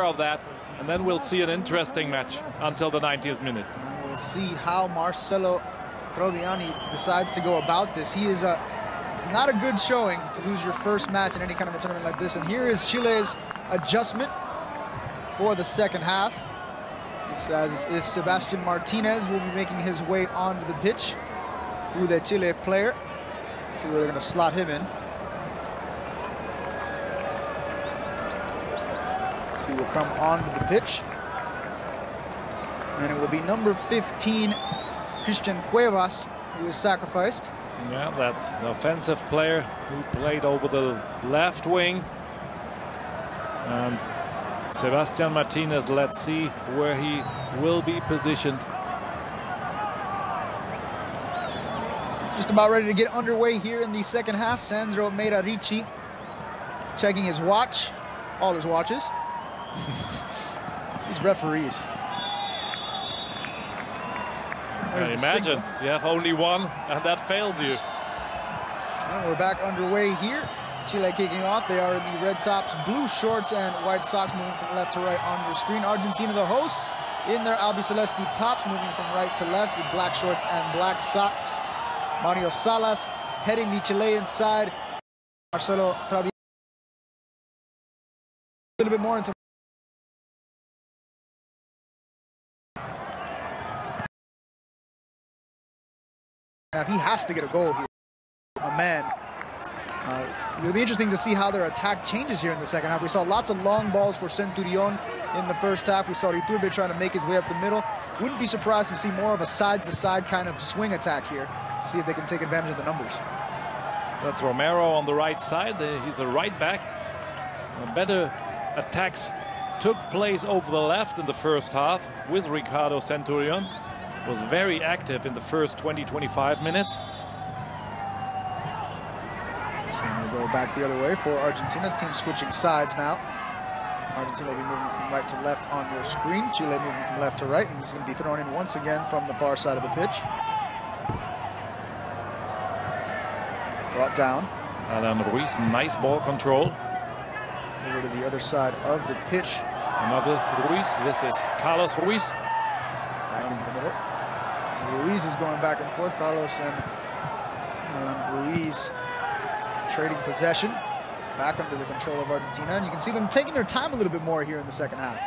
of that, and then we'll see an interesting match until the 90th minute. And we'll see how Marcelo Troviani decides to go about this. It's not a good showing to lose your first match in any kind of a tournament like this. And here is Chile's adjustment for the second half. Looks as if Sebastian Martinez will be making his way onto the pitch. Who the Chile player. See where they're going to slot him in. He will come onto the pitch. And it will be number 15, Christian Cuevas, who is sacrificed. Yeah, that's an offensive player who played over the left wing. And Sebastian Martinez, let's see where he will be positioned. Just about ready to get underway here in the second half. Sandro Meira Ricci checking his watch, all his watches. These referees. Imagine you have only one and that fails you. And we're back underway here. Chile kicking off. They are in the red tops, blue shorts, and white socks, moving from left to right on your screen. Argentina, the hosts, in their albiceleste tops, moving from right to left with black shorts and black socks. Mario Salas heading the Chilean side. Marcelo Troviani a little bit more into. He has to get a goal here. A man. It'll be interesting to see how their attack changes here in the second half. We saw lots of long balls for Centurion in the first half. We saw Iturbe trying to make his way up the middle. Wouldn't be surprised to see more of a side-to-side kind of swing attack here to see if they can take advantage of the numbers. That's Romero on the right side. He's a right back. Better attacks took place over the left in the first half with Ricardo Centurion. Was very active in the first 20-25 minutes. So we'll go back the other way for Argentina. Team switching sides now. Argentina will be moving from right to left on your screen. Chile moving from left to right. And this is going to be thrown in once again from the far side of the pitch. Brought down. Alan Ruiz, nice ball control. Over to the other side of the pitch. Another Ruiz. This is Carlos Ruiz. Back into the middle. Ruiz is going back and forth. Carlos and Ruiz trading possession. Back under the control of Argentina. And you can see them taking their time a little bit more here in the second half.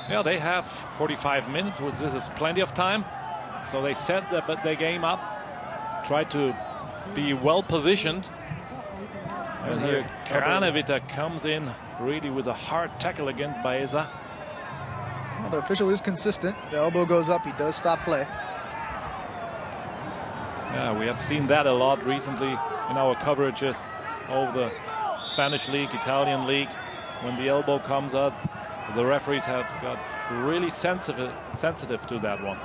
Yeah, they have 45 minutes, which is plenty of time. So they set their game up. Try to be well positioned. And here Kranevita comes in really with a hard tackle against Baeza. Well, the official is consistent. The elbow goes up. He does stop play. Yeah, we have seen that a lot recently in our coverages over the Spanish league, Italian league. When the elbow comes out, the referees have got really sensitive to that one.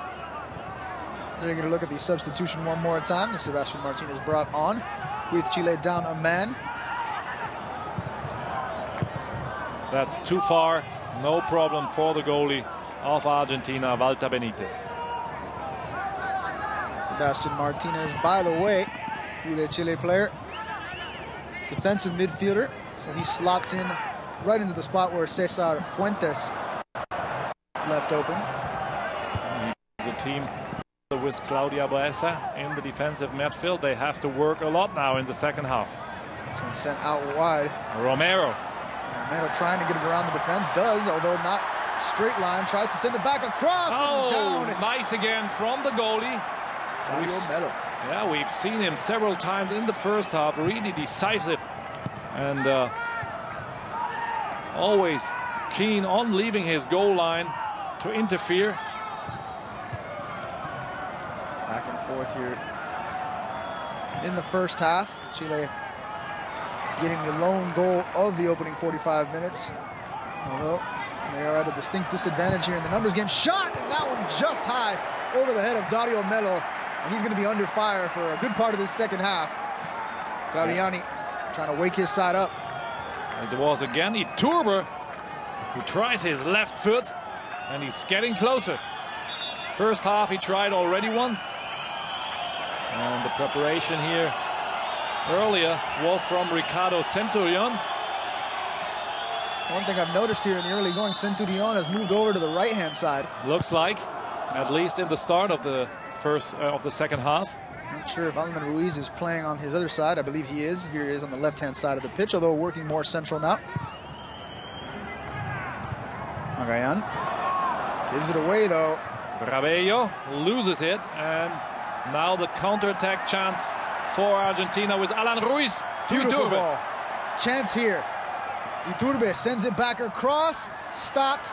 They're going to look at the substitution one more time. And Sebastian Martinez brought on with Chile down a man. That's too far. No problem for the goalie of Argentina, Walter Benitez. Sebastian Martinez, by the way, who the Chile player, defensive midfielder. So he slots in right into the spot where Cesar Fuentes left open. He's a team with Claudia Baeza in the defensive midfield. They have to work a lot now in the second half. This one sent out wide. Romero trying to get it around the defense, does, although not straight line, tries to send it back across and down. Nice again from the goalie. Yeah, we've seen him several times in the first half, really decisive and always keen on leaving his goal line to interfere. Back and forth here in the first half. Chile getting the lone goal of the opening 45 minutes. Although they are at a distinct disadvantage here in the numbers game. Shot, and that one just high over the head of Dario Melo. And he's going to be under fire for a good part of this second half. Troviani trying to wake his side up. It was again Iturbe who tries his left foot, and he's getting closer. First half he tried already one. And the preparation here earlier was from Ricardo Centurion. One thing I've noticed here in the early going, Centurion has moved over to the right-hand side. Looks like, at least in the start of the second half. Not sure if Alan Ruiz is playing on his other side. I believe he is. Here he is on the left-hand side of the pitch, although working more central now. Magayan gives it away, though. Rabello loses it, and now the counter-attack chance for Argentina with Alan Ruiz. Beautiful ball. Chance here. Iturbe sends it back across. Stopped.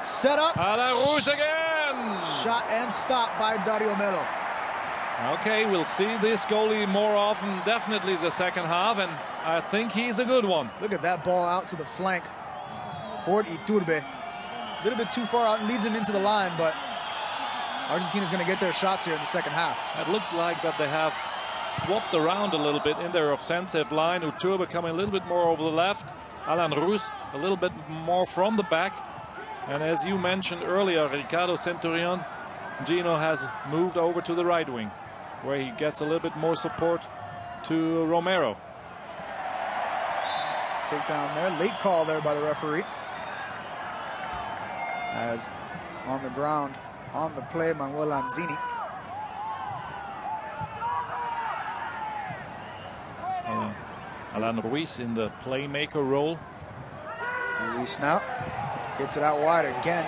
Set up. Alan Ruiz again. Shot and stopped by Dario Melo. Okay, we'll see this goalie more often, definitely the second half, and I think he's a good one. Look at that ball out to the flank for Iturbe. A little bit too far out and leads him into the line, but Argentina's going to get their shots here in the second half. It looks like that they have swapped around a little bit in their offensive line. Iturbe coming a little bit more over the left. Alan Ruiz a little bit more from the back. And as you mentioned earlier, Ricardo Centurion, Gino has moved over to the right wing, where he gets a little bit more support to Romero. Take down there. Late call there by the referee. As on the ground, on the play, Manuel Lanzini. Alan Ruiz in the playmaker role. Ruiz now gets it out wide again.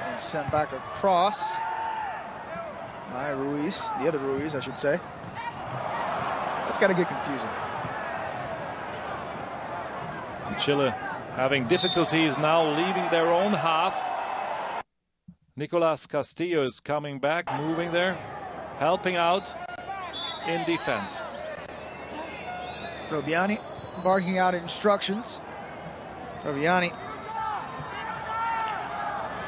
And sent back across by Ruiz, the other Ruiz, I should say. That's got to get confusing. And Chile having difficulties now leaving their own half. Nicolas Castillo is coming back, moving there, helping out in defense. Troviani barking out instructions. Troviani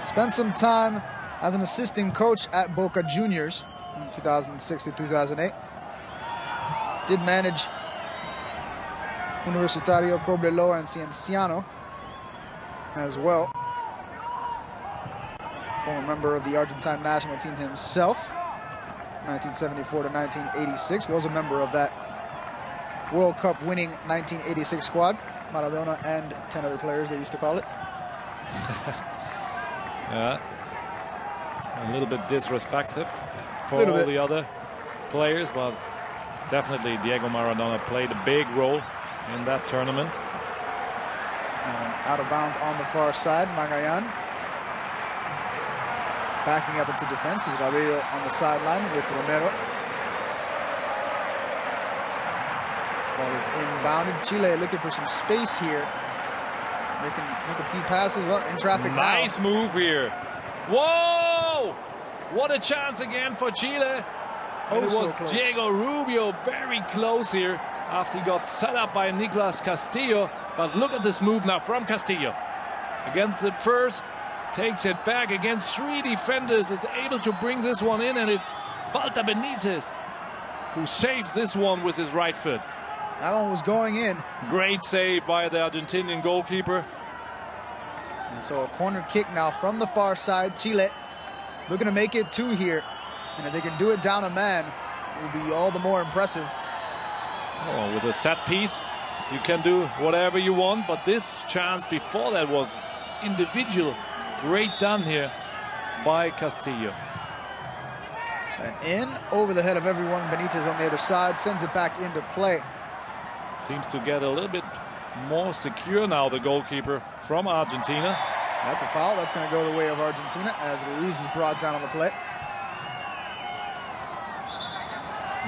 spent some time as an assistant coach at Boca Juniors from 2006 to 2008. Did manage Universitario, Cobreloa, and Cienciano as well. Former member of the Argentine national team himself, 1974 to 1986. Was a member of that World Cup winning 1986 squad. Maradona and 10 other players, they used to call it. Yeah. A little bit disrespectful for all the other players, but definitely Diego Maradona played a big role in that tournament. Out of bounds on the far side, Magayan. Backing up into defense is Rabello on the sideline with Romero. Ball is inbounded. Chile looking for some space here. They can make a few passes in traffic now. Nice move here. Whoa! What a chance again for Chile. Oh, it was so close. Diego Rubio very close here after he got set up by Nicolas Castillo. But look at this move now from Castillo. Against the first, takes it back against three defenders, is able to bring this one in, and it's Walter Benitez who saves this one with his right foot. That one was going in. Great save by the Argentinian goalkeeper. And so a corner kick now from the far side. Chile looking to make it two here. And if they can do it down a man, it'll be all the more impressive. Oh, with a set piece, you can do whatever you want, but this chance before that was individual. Great done here by Castillo. Sent in over the head of everyone. Benitez on the other side sends it back into play. Seems to get a little bit more secure now, the goalkeeper from Argentina. That's a foul. That's going to go the way of Argentina as Ruiz is brought down on the play.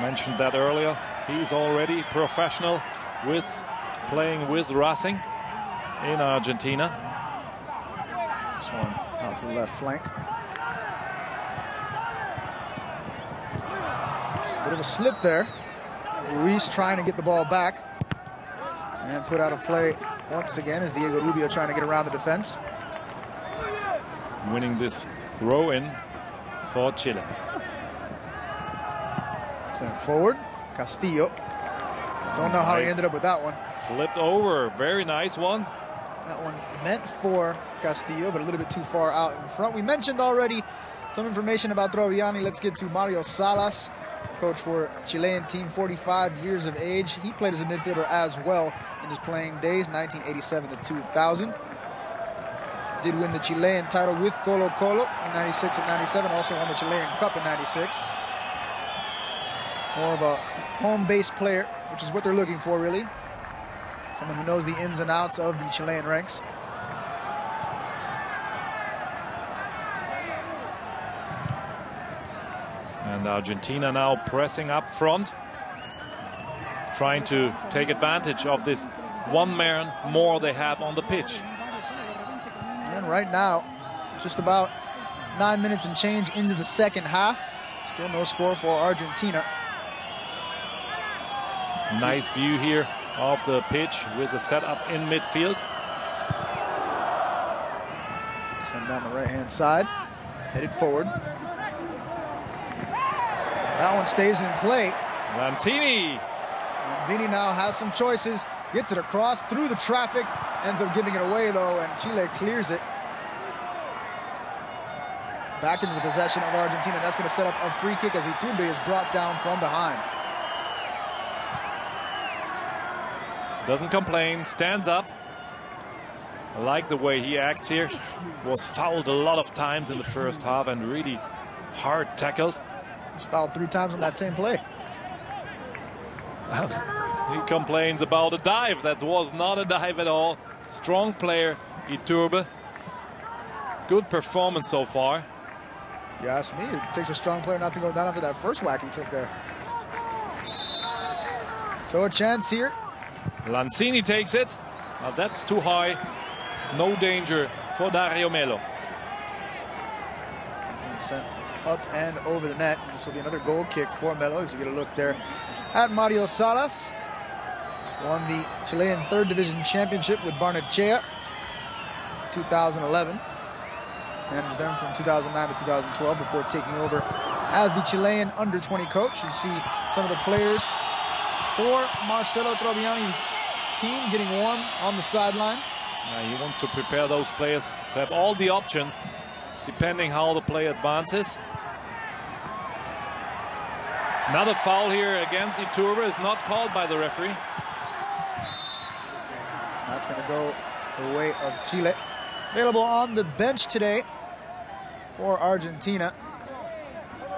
Mentioned that earlier. He's already professional with playing with Racing in Argentina. This one out to the left flank. Just a bit of a slip there. Ruiz trying to get the ball back. And put out of play once again is Diego Rubio trying to get around the defense. Winning this throw-in for Chile. Sent forward. Castillo. Don't know how he ended up with that one. Flipped over. Very nice one. That one meant for Castillo, but a little bit too far out in front. We mentioned already some information about Troviani. Let's get to Mario Salas. coach for Chilean team, 45 years of age. He played as a midfielder as well in his playing days, 1987 to 2000. Did win the Chilean title with Colo-Colo in 96 and 97. Also won the Chilean Cup in 96. More of a home-based player, which is what they're looking for, really. Someone who knows the ins and outs of the Chilean ranks. And Argentina now pressing up front, trying to take advantage of this one man more they have on the pitch. And right now, just about 9 minutes and change into the second half. Still no score for Argentina. Nice view here of the pitch with a setup in midfield. Send down the right-hand side, headed forward. That one stays in play. Lanzini. Lanzini now has some choices. Gets it across through the traffic. Ends up giving it away, though, and Chile clears it. Back into the possession of Argentina. That's going to set up a free kick as Iturbe is brought down from behind. Doesn't complain, stands up. I like the way he acts here. Was fouled a lot of times in the first half and really hard tackled. Was fouled 3 times on that same play. He complains about a dive. That was not a dive at all. Strong player, Iturbe. Good performance so far. You ask me, it takes a strong player not to go down after that first whack he took there. So a chance here. Lanzini takes it. Now that's too high. No danger for Dario Melo. And sent up and over the net. This will be another goal kick for Melo as we get a look there at Mario Salas. Won the Chilean 3rd Division Championship with Barnechea 2011. Managed them from 2009 to 2012 before taking over as the Chilean under-20 coach. You see some of the players for Marcelo Troviani's team getting warm on the sideline. You want to prepare those players to have all the options depending how the play advances. Another foul here against Iturbe is not called by the referee. That's going to go the way of Chile. Available on the bench today for Argentina: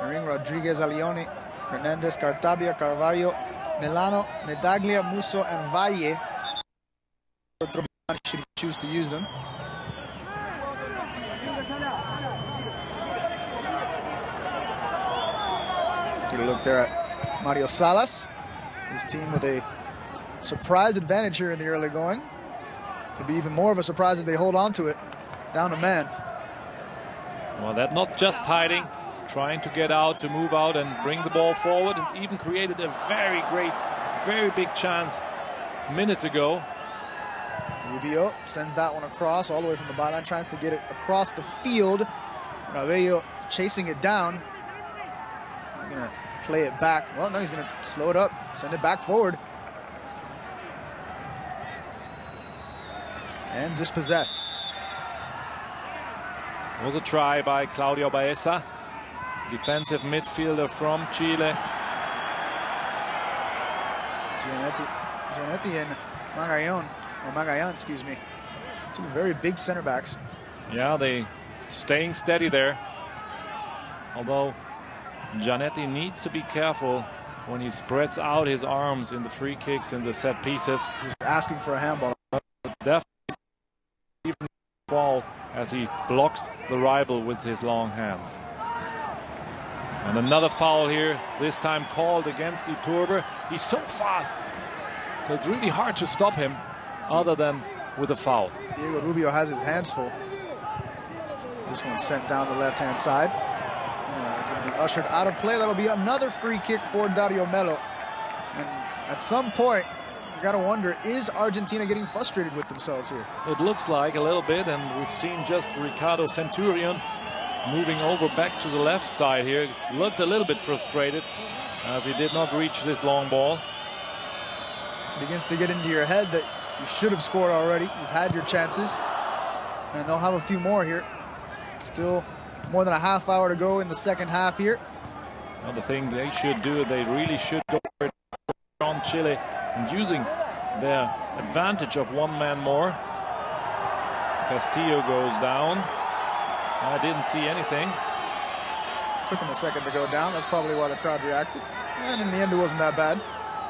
Marin Rodriguez, Alioni, Fernandez, Cartabia, Carvalho, Milano, Medaglia, Musso, and Valle. Should he choose to use them. Get a look there at Mario Salas. His team with a surprise advantage here in the early going. Could be even more of a surprise if they hold on to it. Down a man. Well, they're not just hiding, trying to get out, to move out and bring the ball forward, and even created a very big chance minutes ago. Rubio sends that one across all the way from the byline, tries to get it across the field. Ravello chasing it down. He's going to play it back. Well, no, he's going to slow it up, send it back forward. And dispossessed. It was a try by Claudio Baeza, defensive midfielder from Chile. Gianetti and Magayan, excuse me. 2 very big center backs. Yeah, they staying steady there. Although Gianetti needs to be careful when he spreads out his arms in the free kicks and the set pieces. Just asking for a handball. Definitely even fall as he blocks the rival with his long hands. And another foul here, this time called against Iturbe. He's so fast, so it's really hard to stop him other than with a foul. Diego Rubio has his hands full. This one sent down the left-hand side. It's going to be ushered out of play. That'll be another free kick for Dario Melo. And at some point, you got to wonder, is Argentina getting frustrated with themselves here? It looks like a little bit, and we've seen just Ricardo Centurion moving over back to the left side here. Looked a little bit frustrated as he did not reach this long ball. Begins to get into your head that you should have scored already. You've had your chances, and they'll have a few more here. Still more than a half hour to go in the second half here. Another thing they should do, they really should go for it on Chile and using their advantage of one man more. Castillo goes down. I didn't see anything. Took him a second to go down. That's probably why the crowd reacted. And in the end, it wasn't that bad.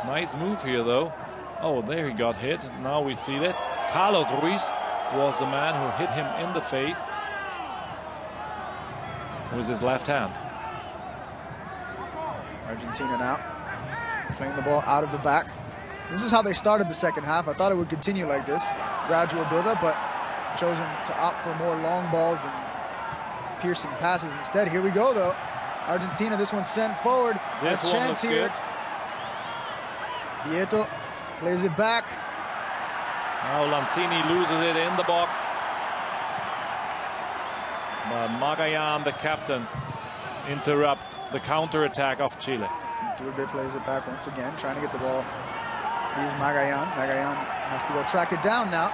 Nice move here, though. Oh, there he got hit. Now we see that. Carlos Ruiz was the man who hit him in the face with his left hand. Argentina now playing the ball out of the back. This is how they started the second half. I thought it would continue like this, gradual build-up, but chosen to opt for more long balls than piercing passes instead. Here we go, though. Argentina, this one sent forward. This a chance here. Vieto plays it back. Now Lanzini loses it in the box. But Magayan, the captain, interrupts the counter-attack of Chile. Iturbe plays it back once again, trying to get the ball. Here's Magayan. Magayan has to go track it down now.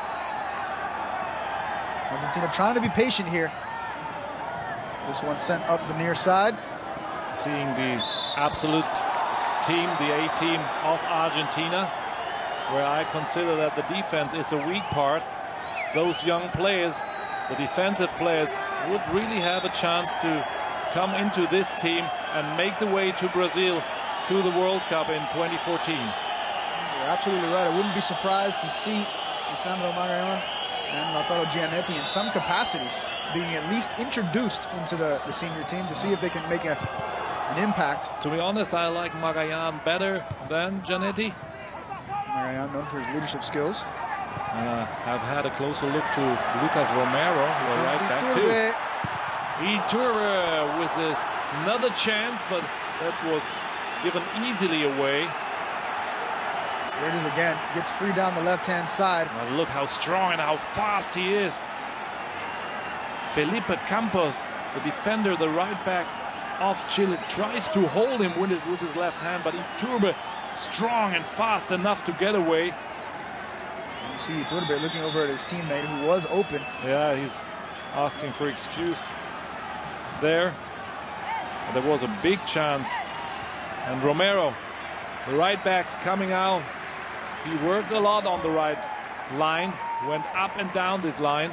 Argentina trying to be patient here. This one sent up the near side. Seeing the absolute team, the A team of Argentina, where I consider that the defense is a weak part. Those young players, the defensive players, would really have a chance to come into this team and make the way to Brazil to the World Cup in 2014. You're absolutely right. I wouldn't be surprised to see Lisandro Magayan and Lautaro Giannetti in some capacity being at least introduced into the senior team to see if they can make an impact. To be honest, I like Magayan better than Giannetti. Magayan known for his leadership skills. I've had a closer look to Lucas Romero, who are right back too. Iturbe with this another chance, but that was given easily away. There it is again. Gets free down the left-hand side. Well, look how strong and how fast he is. Felipe Campos, the defender, the right back of Chile, tries to hold him with his left hand, but Iturbe strong and fast enough to get away. You see Iturbe looking over at his teammate who was open. Yeah, he's asking for excuse there. There was a big chance. And Romero, the right back, coming out. He worked a lot on the right line, went up and down this line.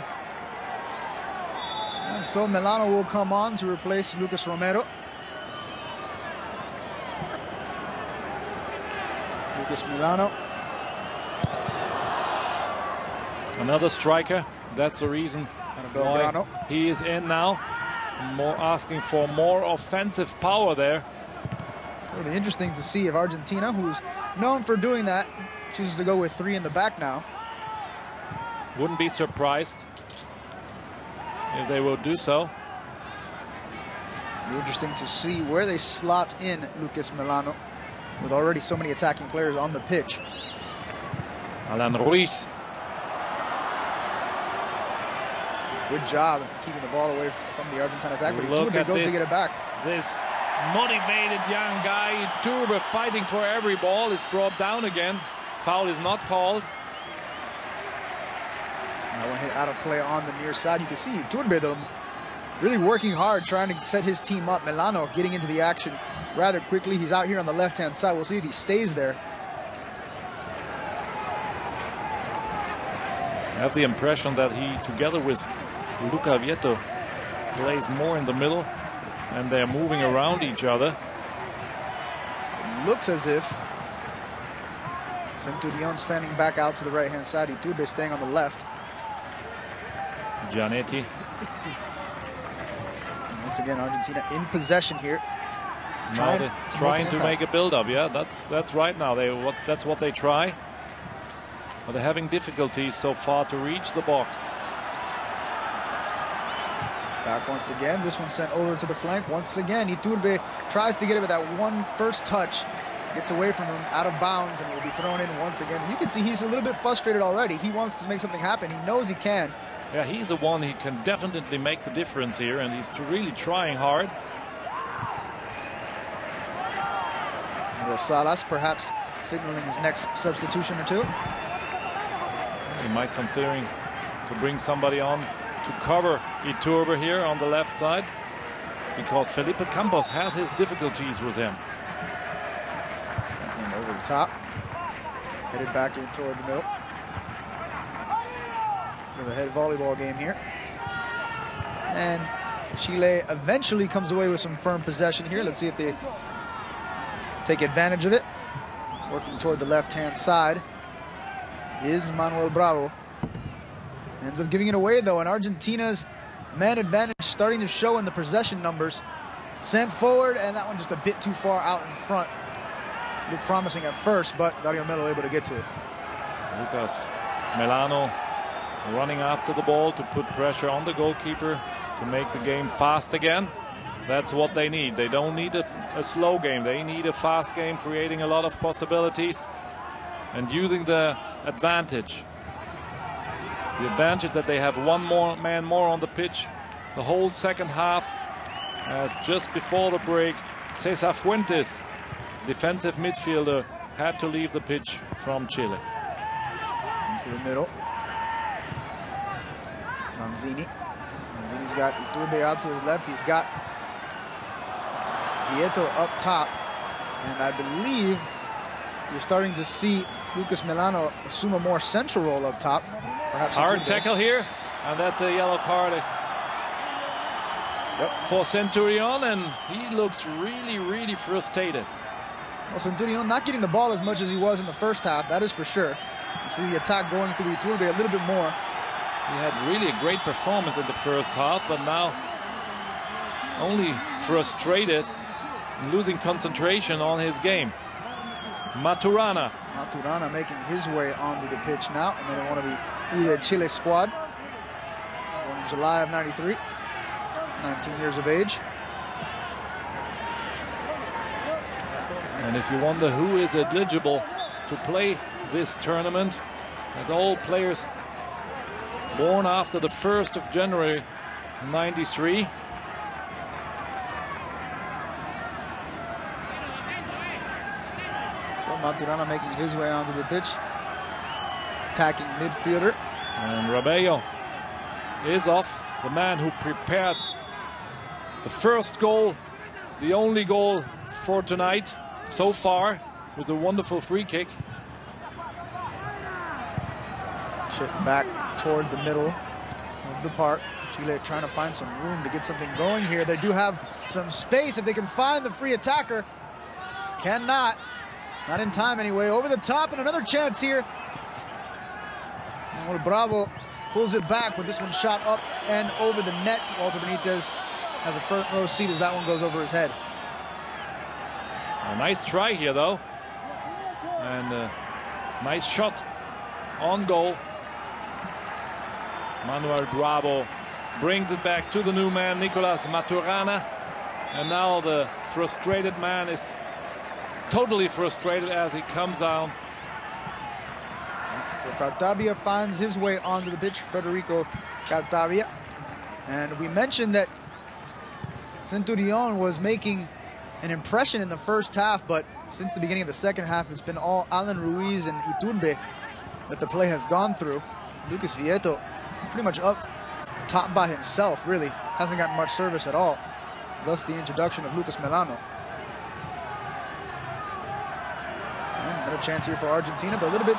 And so Milano will come on to replace Lucas Romero. Lucas Milano. Another striker. That's the reason why he is in now. More asking for more offensive power there. It'll be interesting to see if Argentina, who's known for doing that, chooses to go with three in the back now. Wouldn't be surprised if they will do so. It'll be interesting to see where they slot in Lucas Milano with already so many attacking players on the pitch. Alan Ruiz. Good job keeping the ball away from the Argentine attack, but Iturbe goes to get it back. This motivated young guy, Iturbe, fighting for every ball. It's brought down again. Foul is not called. That one hit out of play on the near side. You can see Iturbe, though, really working hard, trying to set his team up. Milano getting into the action rather quickly. He's out here on the left-hand side. We'll see if he stays there. I have the impression that he, together with Luca Vieto, plays more in the middle, and they're moving around each other. It looks as if Centurion's fanning back out to the right-hand side. Iturbe staying on the left. Giannetti. Once again, Argentina in possession here. Trying to make a build-up. Yeah, that's right now. That's what they try. But they're having difficulties so far to reach the box. Back once again. This one sent over to the flank. Once again, Iturbe tries to get it with that one first touch. Gets away from him, out of bounds, and will be thrown in once again. You can see he's a little bit frustrated already. He wants to make something happen. He knows he can. Yeah, he's the one. He can definitely make the difference here, and he's really trying hard. Salas perhaps signaling his next substitution or two. He might considering to bring somebody on to cover Iturbe here on the left side. because Felipe Campos has his difficulties with him. Sent him over the top. Headed back in toward the middle. For the head volleyball game here. And Chile eventually comes away with some firm possession here. Let's see if they take advantage of it. Working toward the left-hand side is Manuel Bravo. Ends up giving it away, though, and Argentina's man advantage starting to show in the possession numbers. Sent forward, and that one just a bit too far out in front. Looked promising at first, but Dario Melo able to get to it. Lucas Melano running after the ball to put pressure on the goalkeeper to make the game fast again. That's what they need. They don't need a slow game. They need a fast game, creating a lot of possibilities and using the advantage. The advantage that they have one man more on the pitch the whole second half, as just before the break, Cesar Fuentes, defensive midfielder, had to leave the pitch from Chile. Into the middle. Lanzini. Lanzini's got Iturbe out to his left. He's got Vieto up top. And I believe you're starting to see Lucas Melano assume a more central role up top. Perhaps hard tackle here, and that's a yellow card for Centurion, and he looks really frustrated. Well, Centurion not getting the ball as much as he was in the first half, that is for sure. You see the attack going through Iturbe a little bit more. He had really a great performance in the first half, but now only frustrated and losing concentration on his game. Maturana making his way onto the pitch now. Another one of the Chile squad. Born in July of '93. 19 years of age. And if you wonder who is eligible to play this tournament, that all players born after the 1st of January '93. Maturana making his way onto the pitch. Attacking midfielder. And Rabello is off. The man who prepared the first goal, the only goal for tonight so far, with a wonderful free kick. Chip back toward the middle of the park. Chile trying to find some room to get something going here. They do have some space if they can find the free attacker. Cannot. Not in time anyway. Over the top and another chance here. And Bravo pulls it back with this one shot up and over the net. Walter Benitez has a front row seat as that one goes over his head. A nice try here though. And a nice shot on goal. Manuel Bravo brings it back to the new man, Nicolas Maturana. And now the frustrated man is totally frustrated as he comes down. So Cartabia finds his way onto the pitch, Federico Cartabia. And we mentioned that Centurion was making an impression in the first half, but since the beginning of the second half, it's been all Alan Ruiz and Iturbe that the play has gone through. Lucas Vieto pretty much up top by himself, really. Hasn't gotten much service at all. Thus the introduction of Lucas Melano. Another chance here for Argentina, but a little bit,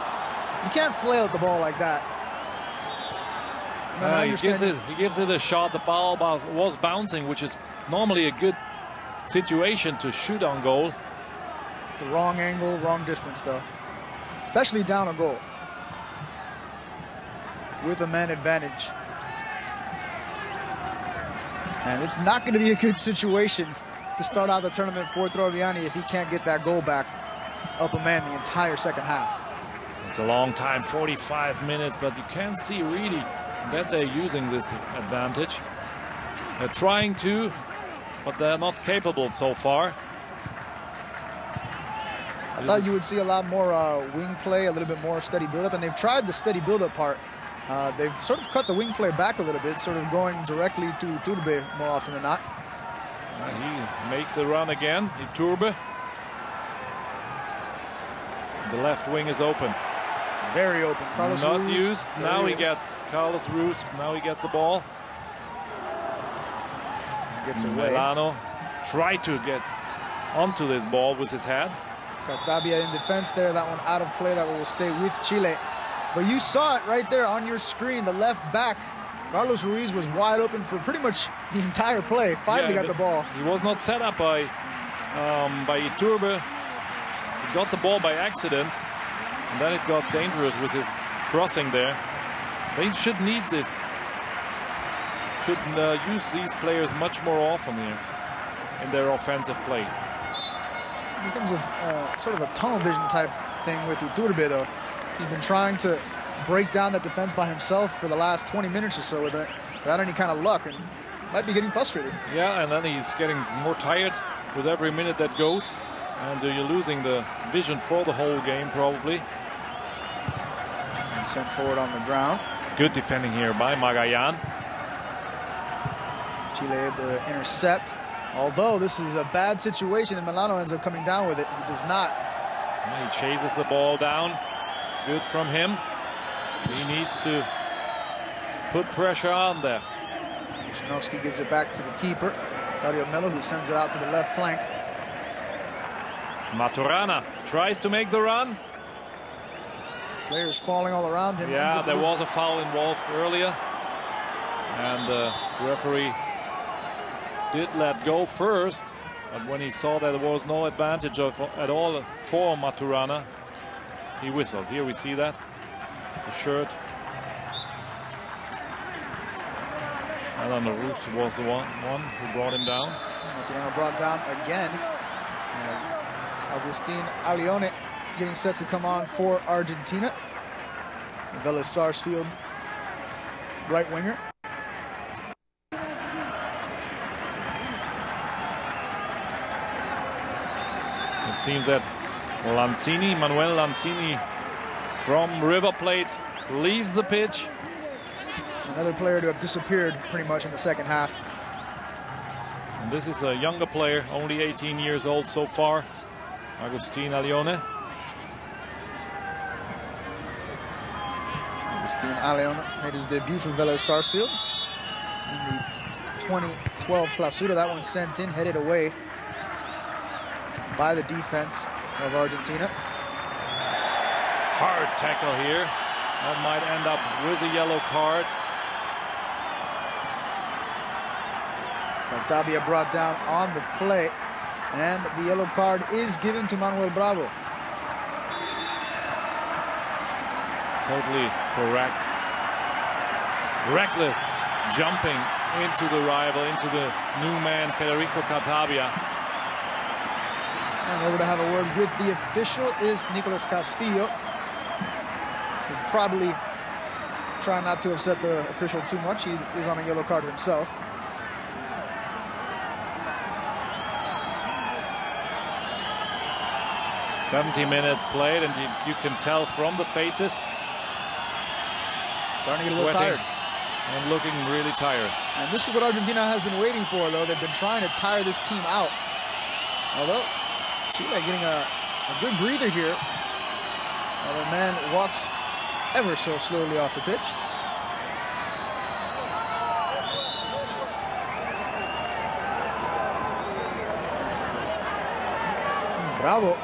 you can't flail at the ball like that. He gives it a shot. The ball was bouncing, which is normally a good situation to shoot on goal. It's the wrong angle, wrong distance though. Especially down a goal. With a man advantage. And it's not going to be a good situation to start out the tournament for Troviani if he can't get that goal back up a man the entire second half. It's a long time, 45 minutes, but you can't see really that they're using this advantage. They're trying to, but they're not capable so far. I thought you would see a lot more wing play, a little bit more steady build-up, and they've tried the steady build-up part. They've sort of cut the wing play back a little bit, sort of going directly to Iturbe more often than not. He makes a run again, Iturbe. The left wing is open. Very open. Carlos Not Ruiz, used. Now he gets Carlos Ruiz. Now he gets the ball. Gets away. Milano tried to get onto this ball with his head. Cartabia in defense there. That one out of play. That will stay with Chile. But you saw it right there on your screen. The left back, Carlos Ruiz, was wide open for pretty much the entire play. Finally got the ball. He was not set up by Iturbe. He got the ball by accident, and then it got dangerous with his crossing there. They should need this. Should use these players much more often here in their offensive play. It becomes a sort of a tunnel vision type thing with Iturbe, though. He's been trying to break down that defense by himself for the last 20 minutes or so without any kind of luck, and might be getting frustrated. Yeah, and then he's getting more tired with every minute that goes, and you're losing the vision for the whole game probably. And sent forward on the ground. Good defending here by Magayan. Chile able to intercept. Although this is a bad situation and Milano ends up coming down with it, he does not. He chases the ball down. Good from him. He needs to put pressure on there. Wisnowski gives it back to the keeper, Dario Melo, who sends it out to the left flank. Maturana tries to make the run. Players falling all around him. Yeah, there was a foul involved earlier, and the referee did let go first, but when he saw that there was no advantage at all for Maturana, he whistled. Here we see that, the shirt. Alan Rus was the one who brought him down. Maturana brought down again as Agustin Alione getting set to come on for Argentina. Vélez Sarsfield, right winger. It seems that Manuel Lanzini from River Plate leaves the pitch. Another player to have disappeared pretty much in the second half. And this is a younger player, only 18 years old so far, Agustin Alione. Agustin Alione made his debut for Vélez Sarsfield in the 2012 Clausura. That one sent in, headed away by the defense of Argentina. Hard tackle here. That might end up with a yellow card. Cartabia brought down on the play, and the yellow card is given to Manuel Bravo. Totally correct. Reckless jumping into the rival, into the new man, Federico Cartabia. And over to have a word with the official is Nicolas Castillo. Should probably try not to upset the official too much. He is on a yellow card himself. "70 minutes played, and you can tell from the faces. Starting to get a little tired. And looking really tired. And this is what Argentina has been waiting for, though. They've been trying to tire this team out. Although Chile getting a good breather here. While their man walks ever so slowly off the pitch. Bravo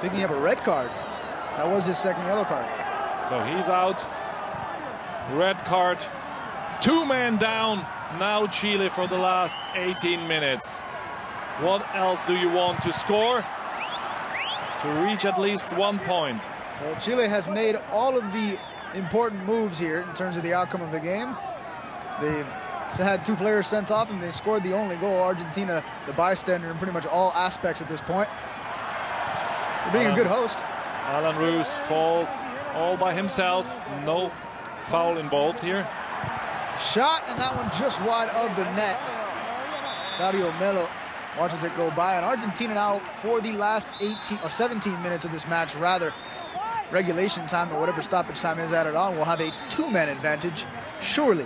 picking up a red card. That was his second yellow card. So he's out. Red card. 2 men down. Now Chile for the last 18 minutes. What else do you want to score? To reach at least 1 point. So Chile has made all of the important moves here in terms of the outcome of the game. They've had 2 players sent off and they scored the only goal. Argentina, the bystander in pretty much all aspects at this point. They're being a good host. Alan Roos falls all by himself. No foul involved here. Shot, and that one just wide of the net. Dario Melo watches it go by, and Argentina now for the last 18 or 17 minutes of this match, rather, regulation time or whatever stoppage time is added on, will have a 2-man advantage. Surely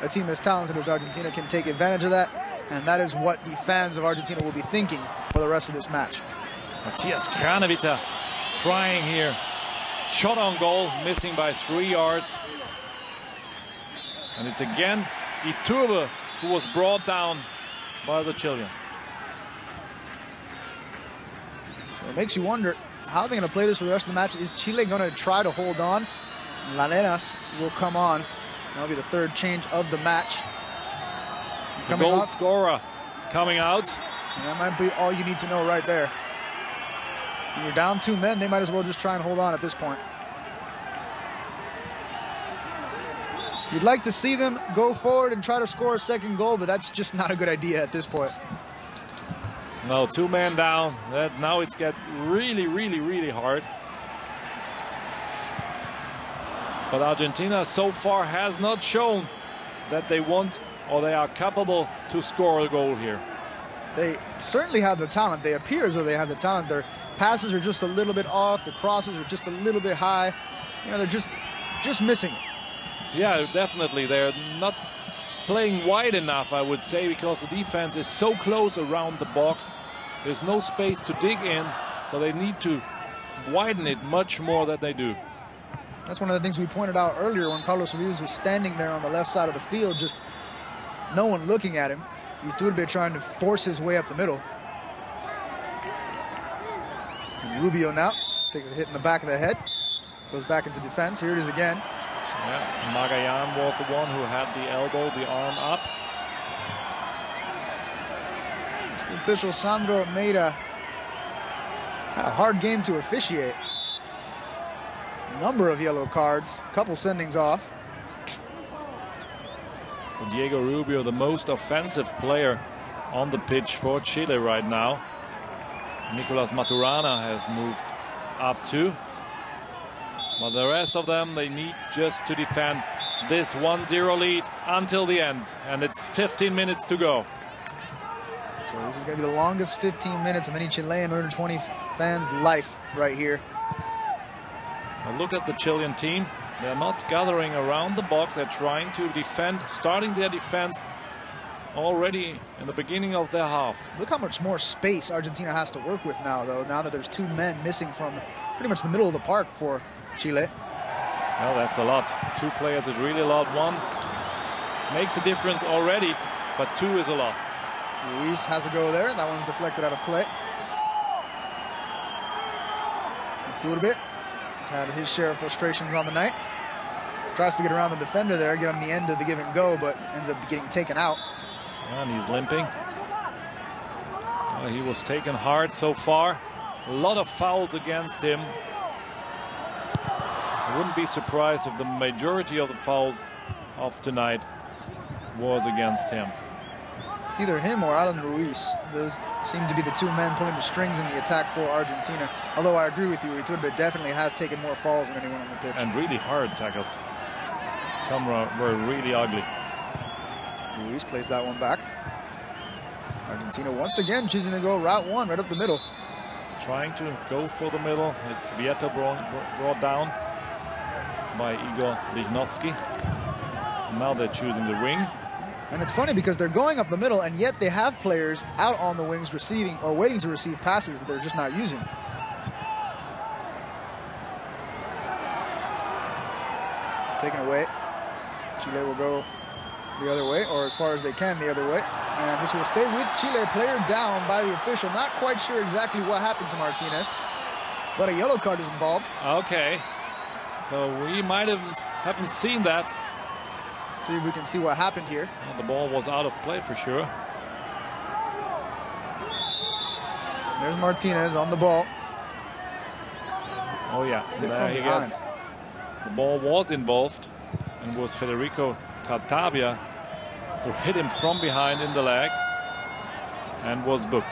a team as talented as Argentina can take advantage of that, and that is what the fans of Argentina will be thinking for the rest of this match. Matias Kranevita trying here. Shot on goal, missing by 3 yards. And it's again Iturbe who was brought down by the Chilean. So it makes you wonder, how are they going to play this for the rest of the match? Is Chile going to try to hold on? Laneras will come on. That'll be the third change of the match. The goal scorer coming out. And that might be all you need to know right there. When you're down 2 men, they might as well just try and hold on at this point. You'd like to see them go forward and try to score a second goal, but that's just not a good idea at this point. No, 2 men down. Now it's get really hard. But Argentina so far has not shown that they want or they are capable to score a goal here. They certainly have the talent. They appear as though they have the talent. Their passes are just a little bit off. The crosses are just a little bit high. You know, they're just missing it. Yeah, definitely. They're not playing wide enough, I would say, because the defense is so close around the box. There's no space to dig in, so they need to widen it much more than they do. That's one of the things we pointed out earlier when Carlos Ruiz was standing there on the left side of the field, just no one looking at him. Iturbe trying to force his way up the middle. And Rubio now takes a hit in the back of the head, goes back into defense. Here it is again. Yeah, Magayan was the one who had the elbow, the arm up. It's the official Sandro Almeida. Had a hard game to officiate. A number of yellow cards, a couple sendings off. So Diego Rubio, the most offensive player on the pitch for Chile right now. Nicolas Maturana has moved up too. But the rest of them, they need just to defend this 1-0 lead until the end. And it's 15 minutes to go. So this is going to be the longest 15 minutes of any Chilean under 20 fans' life right here. Now look at the Chilean team. They're not gathering around the box. They're trying to defend, starting their defense already in the beginning of their half. Look how much more space Argentina has to work with now, though, now that there's 2 men missing from pretty much the middle of the park for Chile. Well, that's a lot. 2 players is really a lot. 1 makes a difference already, but 2 is a lot. Ruiz has a go there. That one's deflected out of play. Iturbe has had his share of frustrations on the night. Tries to get around the defender there, get on the end of the give and go, but ends up getting taken out. And he's limping. He was taken hard so far. A lot of fouls against him. I wouldn't be surprised if the majority of the fouls of tonight was against him. It's either him or Alan Ruiz. Those seem to be the 2 men pulling the strings in the attack for Argentina. Although I agree with you, Iturbe definitely has taken more falls than anyone on the pitch. And really hard tackles. Some were really ugly. Ruiz plays that one back. Argentina once again choosing to go route 1 right up the middle. Trying to go for the middle. It's Vieto brought down by Igor Lichnowsky. And now they're choosing the wing. And it's funny because they're going up the middle, and yet they have players out on the wings receiving or waiting to receive passes that they're just not using. Taken away. Chile will go the other way, or as far as they can the other way. And this will stay with Chile. Player down by the official. Not quite sure exactly what happened to Martinez, but a yellow card is involved. Okay. So we might haven't seen that. See if we can see what happened here. Well, the ball was out of play for sure. There's Martinez on the ball. Oh yeah, Hit there from he behind. gets. The ball was involved, and was Federico Caltabia who hit him from behind in the leg and was booked.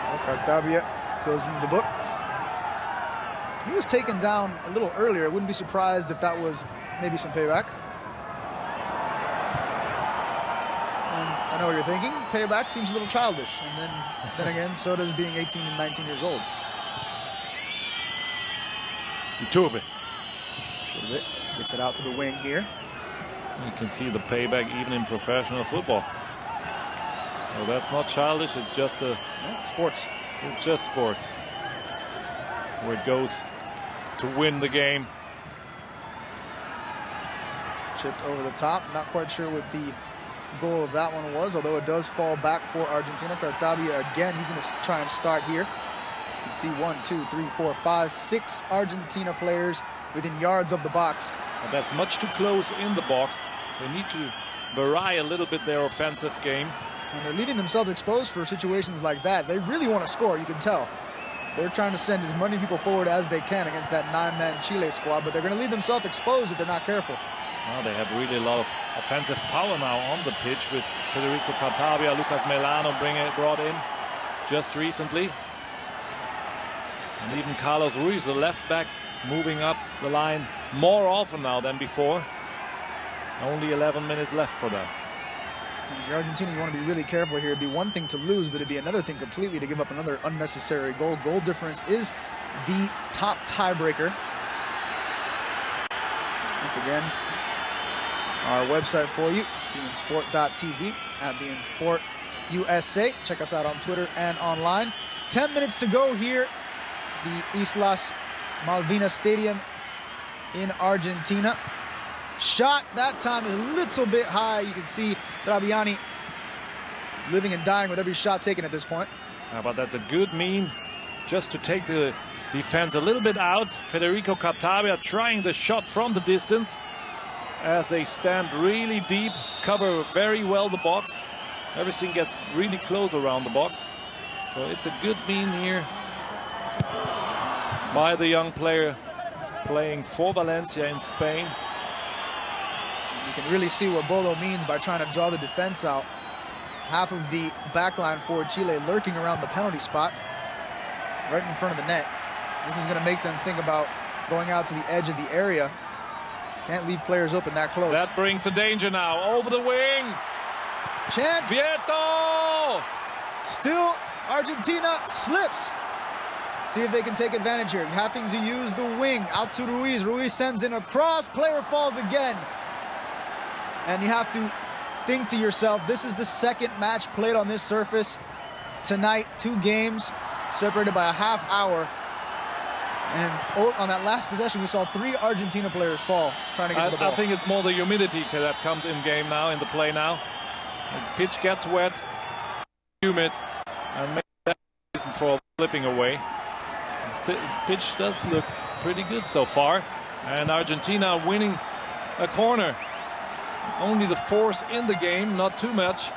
So Caltabia goes into the books. He was taken down a little earlier. I wouldn't be surprised if that was maybe some payback. And I know what you're thinking. Payback seems a little childish. And then again, so does being 18 and 19 years old. Iturbe Gets it out to the wing here. You can see the payback even in professional football. Well, that's not childish. It's just Sports. It's just sports. Where it goes to win the game. Chipped over the top. Not quite sure what the goal of that one was, although it does fall back for Argentina. Cartabia again, he's going to try and start here. You can see 1, 2, 3, 4, 5, 6 Argentina players within yards of the box. And that's much too close in the box. They need to vary a little bit their offensive game. And they're leaving themselves exposed for situations like that. They really want to score, you can tell. They're trying to send as many people forward as they can against that 9-man Chile squad, but they're going to leave themselves exposed if they're not careful. Well, they have really a lot of offensive power now on the pitch with Federico Cartabia, Lucas Melano brought in just recently. And even Carlos Ruiz, the left back, moving up the line more often now than before. Only 11 minutes left for them. And if you're Argentina, you want to be really careful here. It'd be one thing to lose, but it'd be another thing completely to give up another unnecessary goal. Goal difference is the top tiebreaker. Once again, our website for you, beInSport.tv, at beInSportUSA. Check us out on Twitter and online. 10 minutes to go here. The Islas Malvinas Stadium in Argentina. Shot that time is a little bit high. You can see Traviani living and dying with every shot taken at this point. But that's a good mean just to take the defense a little bit out. Federico Cartabia trying the shot from the distance as they stand really deep, cover very well the box. Everything gets really close around the box. So it's a good mean here by the young player playing for Valencia in Spain. You can really see what Bolo means by trying to draw the defense out. Half of the backline for Chile lurking around the penalty spot, right in front of the net. This is going to make them think about going out to the edge of the area. Can't leave players open that close. That brings the danger now. Over the wing. Chance. Vieto! Still, Argentina slips. See if they can take advantage here. Having to use the wing out to Ruiz. Ruiz sends in a cross. Player falls again. And you have to think to yourself, this is the second match played on this surface tonight. 2 games separated by a half hour. And on that last possession, we saw 3 Argentina players fall trying to get to the ball. I think it's more the humidity that comes in game now, in the play now. The pitch gets wet, humid, and maybe that's the reason for flipping away. The pitch does look pretty good so far. And Argentina winning a corner. Only the 4th in the game, not too much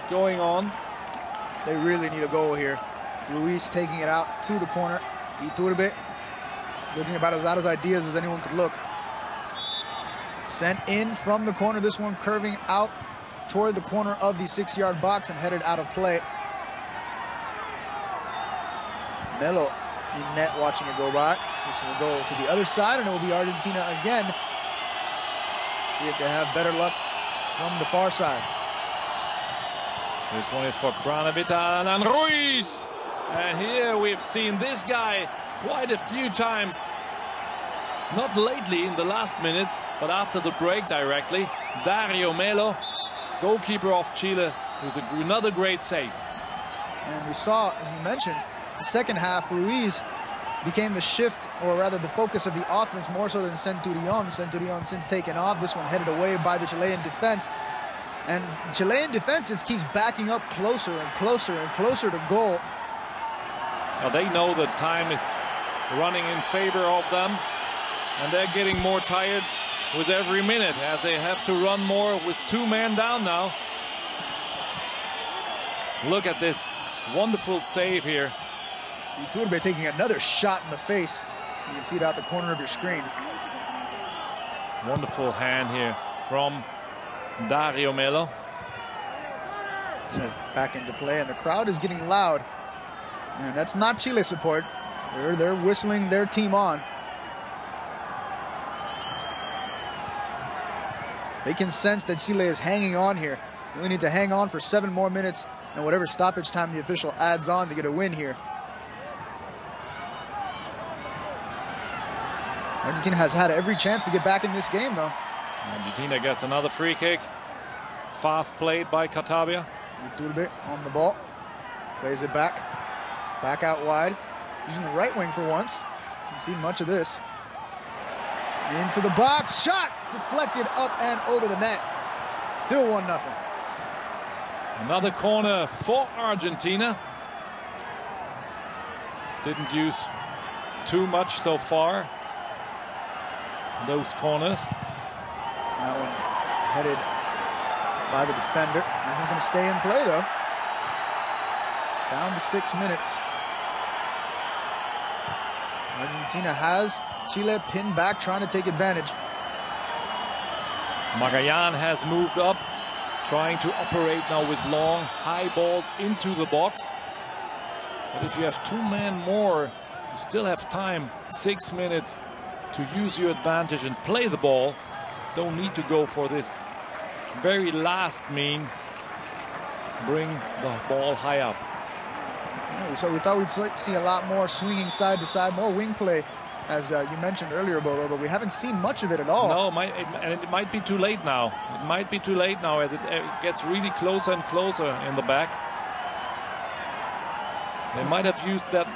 going on. They really need a goal here. Ruiz taking it out to the corner. Iturbe looking about as out of ideas as anyone could look. Sent in from the corner. This one curving out toward the corner of the 6-yard box and headed out of play. Melo in net watching it go by. This will go to the other side and it will be Argentina again. See if they have better luck from the far side. This one is for Cranevita and Ruiz. And here we've seen this guy quite a few times. Not lately in the last minutes, but after the break directly. Dario Melo, goalkeeper of Chile, who's another great save. And we saw, as you mentioned, the second half, Ruiz became the shift, or rather the focus of the offense more so than Centurion. Centurion since taken off. This one headed away by the Chilean defense. And Chilean defense just keeps backing up closer and closer and closer to goal. Now they know that time is running in favor of them. And they're getting more tired with every minute as they have to run more with 2 men down now. Look at this wonderful save here. Iturbe taking another shot in the face. You can see it out the corner of your screen. Wonderful hand here from Dario Melo. Sent back into play, and the crowd is getting loud. And that's not Chile support. They're whistling their team on. They can sense that Chile is hanging on here. They only need to hang on for 7 more minutes and whatever stoppage time the official adds on to get a win here. Argentina has had every chance to get back in this game, though. Argentina gets another free kick. Fast played by Cartabia. Iturbe on the ball. Plays it back. Back out wide. Using the right wing for once. Haven't seen much of this. Into the box. Shot! deflected up and over the net. Still 1-0. Another corner for Argentina. Didn't use too much so far. Those corners. That one headed by the defender. Nothing's going to stay in play, though. Down to 6 minutes. Argentina has Chile pinned back, trying to take advantage. Magayan has moved up, trying to operate now with long, high balls into the box. But if you have 2 men more, you still have time, 6 minutes, to use your advantage and play the ball. Don't need to go for this very last mean. Bring the ball high up. So we thought we'd see a lot more swinging side to side, more wing play, as you mentioned earlier, Bolo, but we haven't seen much of it at all. No, and it might be too late now. It might be too late now as it gets really closer and closer in the back. They might have used that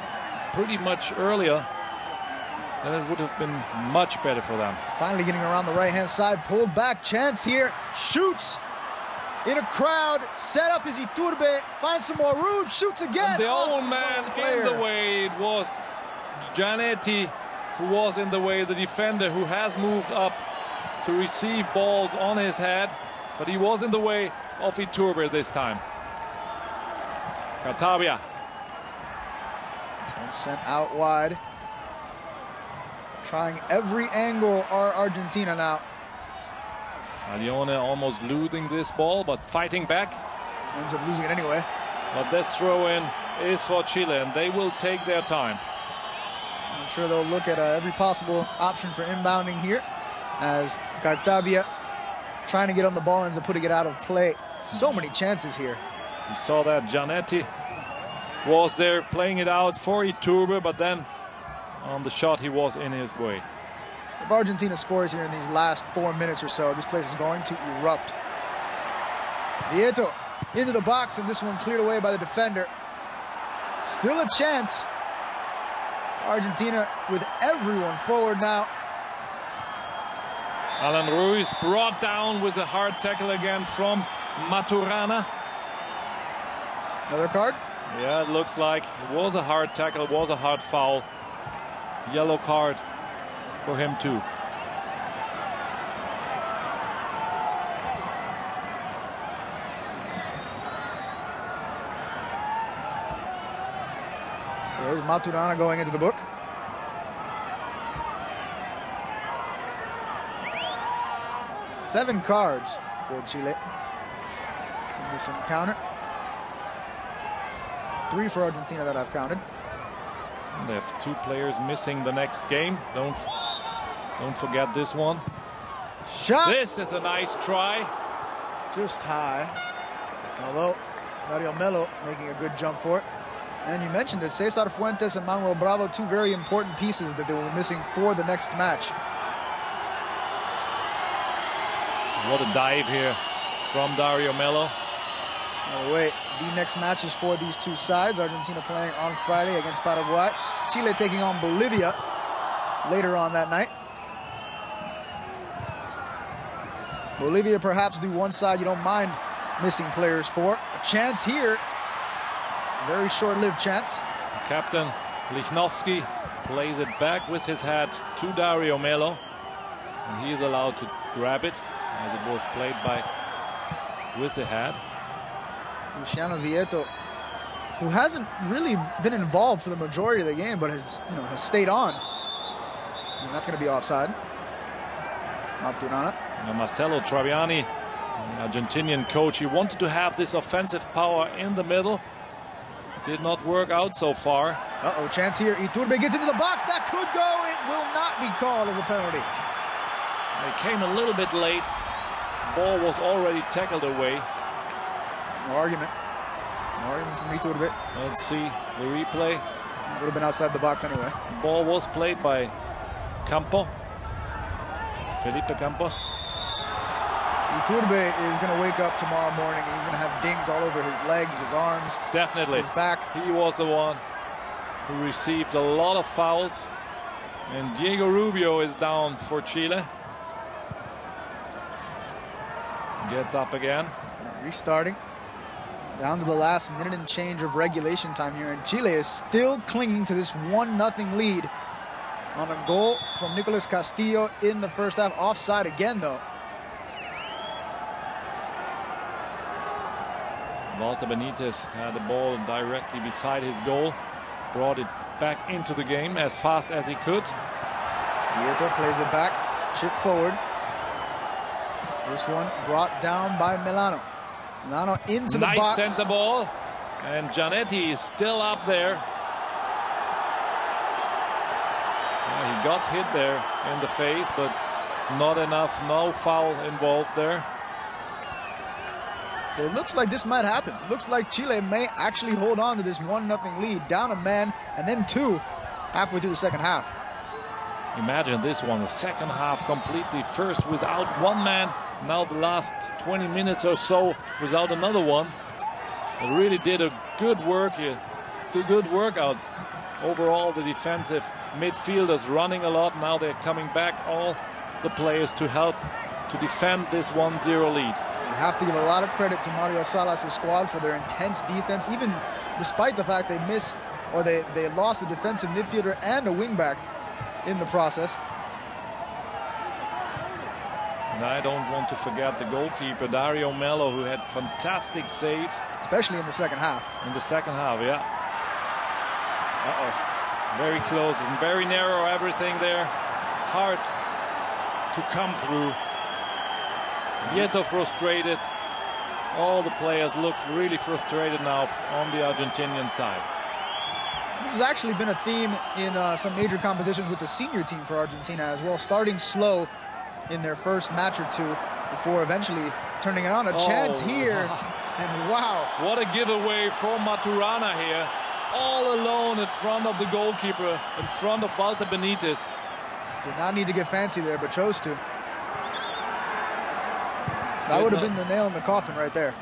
pretty much earlier, then it would have been much better for them. Finally getting around the right-hand side, pulled back, chance here, shoots in a crowd, set up is Iturbe, finds some more room, shoots again. And the own man in the way, it was Giannetti who was in the way, the defender who has moved up to receive balls on his head, but he was in the way of Iturbe this time. Cartabia. Sent out wide. Trying every angle are Argentina now. Alione almost losing this ball, but fighting back. Ends up losing it anyway. But this throw-in is for Chile, and they will take their time. I'm sure they'll look at every possible option for inbounding here, as Cartabia trying to get on the ball, ends up putting it out of play. So many chances here. You saw that Giannetti was there playing it out for Iturbe, but then on the shot he was in his way. If Argentina scores here in these last 4 minutes or so, this place is going to erupt. Vieto into the box, and this one cleared away by the defender. Still a chance. Argentina with everyone forward now. Alan Ruiz brought down with a hard tackle again from Maturana. Another card? Yeah, it looks like it was a hard tackle, it was a hard foul. Yellow card for him too. There's Maturana going into the book. Seven cards for Chile in this encounter. 3 for Argentina that I've counted. They have 2 players missing the next game. Don't forget this one. Shot. This is a nice try. Just high. Although Dario Melo making a good jump for it. And you mentioned it, Cesar Fuentes and Manuel Bravo, 2 very important pieces that they will be missing for the next match. What a dive here from Dario Melo. By the way, the next matches for these 2 sides. Argentina playing on Friday against Paraguay. Chile taking on Bolivia later on that night. Bolivia perhaps do one side you don't mind missing players for. A chance here. Very short-lived chance. Captain Lichnowsky plays it back with his head to Dario Melo. And he is allowed to grab it as it was played by with the head. Luciano Vieto, who hasn't really been involved for the majority of the game, but has stayed on. And that's going to be offside. Maturana. Marcelo Traviani, the Argentinian coach, he wanted to have this offensive power in the middle. Did not work out so far. Uh-oh, chance here. Iturbe gets into the box. That could go. It will not be called as a penalty. It came a little bit late. Ball was already tackled away. No argument. No argument from Iturbe. Let's see the replay. Would have been outside the box anyway. Ball was played by Campo. Felipe Campos. Iturbe is going to wake up tomorrow morning and he's going to have dings all over his legs, his arms, definitely his back. He was the one who received a lot of fouls. And Diego Rubio is down for Chile. Gets up again. Restarting. Down to the last minute and change of regulation time here, and Chile is still clinging to this 1-0 lead on a goal from Nicolas Castillo in the first half. Offside again, though. Walter Benitez had the ball directly beside his goal, brought it back into the game as fast as he could. Vieto plays it back, chip forward. This one brought down by Milano. Milano into the box. Nice center ball, and Giannetti is still up there. Yeah, he got hit there in the face, but not enough, no foul involved there. It looks like this might happen. It looks like Chile may actually hold on to this 1-0 lead, down a man and then two halfway through the second half. Imagine this one, the second half completely first without one man. Now the last 20 minutes or so without another one. They really did a good work here, a good workout. Overall, the defensive midfielders running a lot. Now they're coming back, all the players to help to defend this 1-0 lead. You have to give a lot of credit to Mario Salas' squad for their intense defense, even despite the fact they missed, or they lost a defensive midfielder and a wingback in the process. And I don't want to forget the goalkeeper, Dario Mello, who had fantastic saves. Especially in the second half. In the second half, yeah. Uh-oh. Very close and very narrow, everything there. Hard to come through. Vieto frustrated. All the players look really frustrated now on the Argentinian side. This has actually been a theme in some major competitions with the senior team for Argentina as well, starting slow in their first match or two before eventually turning it on. A chance here, and wow. What a giveaway from Maturana here. All alone in front of the goalkeeper, in front of Walter Benitez. Did not need to get fancy there, but chose to. That would have been the nail in the coffin right there.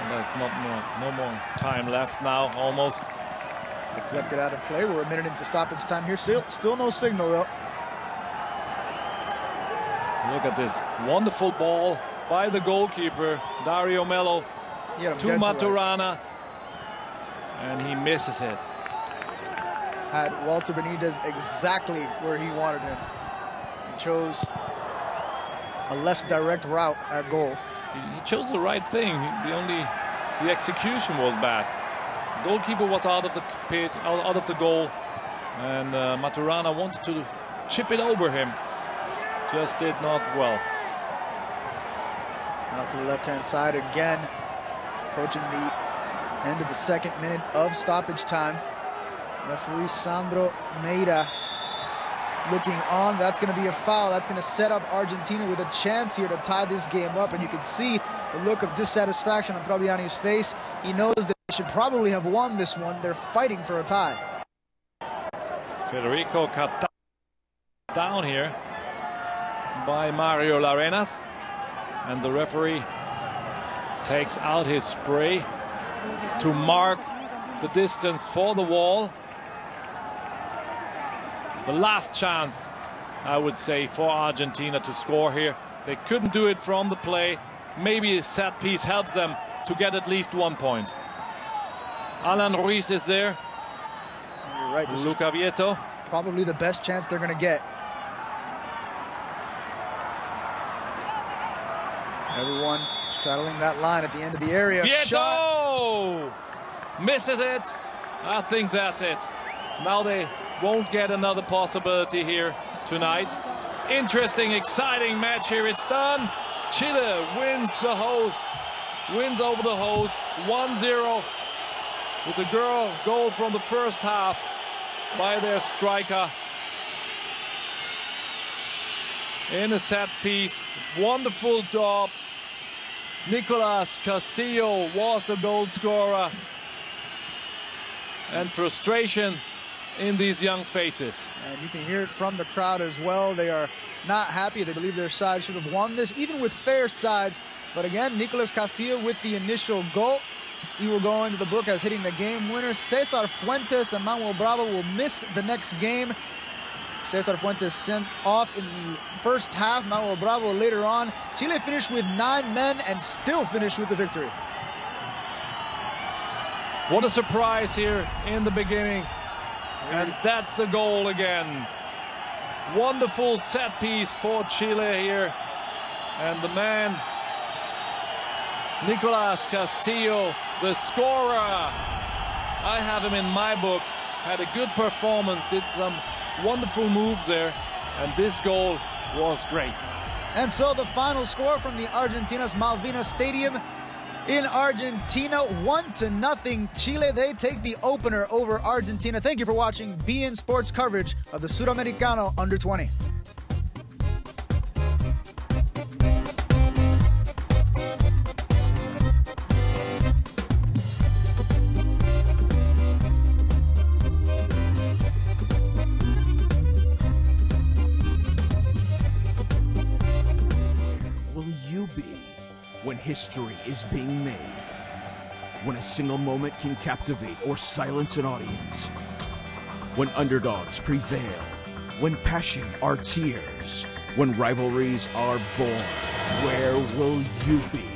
And that's no more time left now, almost. Deflected out of play. We're a minute into stoppage time here. Still no signal, though. Look at this wonderful ball by the goalkeeper, Dario Mello, to Maturana. And he misses it. Had Walter Benitez exactly where he wanted him. He chose a less direct route at goal. He chose the right thing. The execution was bad. The goalkeeper was out of the pit, out of the goal, and Maturana wanted to chip it over him. Just did not well. Out to the left-hand side again, approaching the end of the second minute of stoppage time. Referee Sandro Meira looking on. That's going to be a foul. That's going to set up Argentina with a chance here to tie this game up. And you can see the look of dissatisfaction on Troviani's face. He knows that they should probably have won this one. They're fighting for a tie. Federico cut down here by Mario Larenas. And the referee takes out his spray to mark the distance for the wall. The last chance, I would say, for Argentina to score here. They couldn't do it from the play. Maybe a set piece helps them to get at least 1 point. Alan Ruiz is there. You're right. This Luca Vieto. Probably the best chance they're going to get. Everyone straddling that line at the end of the area. Vieto! Shot. Misses it. I think that's it. Now they won't get another possibility here tonight. Interesting, exciting match here. It's done. Chile wins the host. Wins over the host. 1-0 with a goal from the first half by their striker. In a set piece. Wonderful job. Nicolas Castillo was a goal scorer. And frustration in these young faces. And you can hear it from the crowd as well. They are not happy. They believe their side should have won this, even with fair sides. But again, Nicolas Castillo with the initial goal. He will go into the book as hitting the game winner. Cesar Fuentes and Manuel Bravo will miss the next game. Cesar Fuentes sent off in the first half. Manuel Bravo later on. Chile finished with 9 men and still finished with the victory. What a surprise here in the beginning. And that's the goal again. Wonderful set piece for Chile here. And the man, Nicolas Castillo, the scorer. I have him in my book. Had a good performance, did some wonderful moves there. And this goal was great. And so the final score from the Argentinas Malvinas Stadium in Argentina, 1-0 Chile. They take the opener over Argentina. Thank you for watching beIN Sports coverage of the Sudamericano Under 20. When history is being made, when a single moment can captivate or silence an audience, when underdogs prevail, when passion are tears, when rivalries are born, where will you be?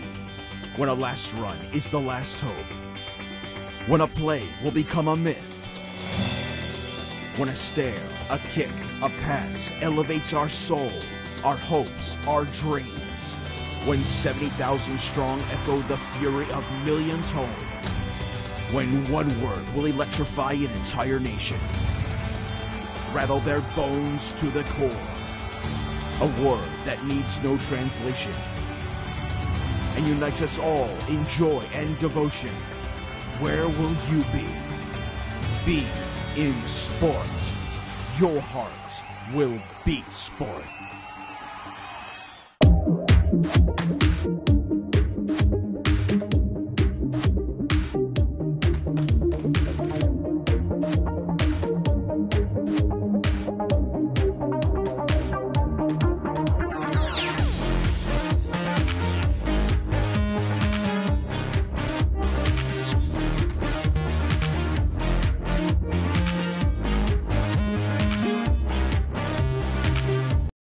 When a last run is the last hope, when a play will become a myth, when a stare, a kick, a pass elevates our soul, our hopes, our dreams, when 70,000 strong echo the fury of millions home, when one word will electrify an entire nation, rattle their bones to the core, a word that needs no translation, and unites us all in joy and devotion. Where will you be? Be in sport. Your heart will beat sport.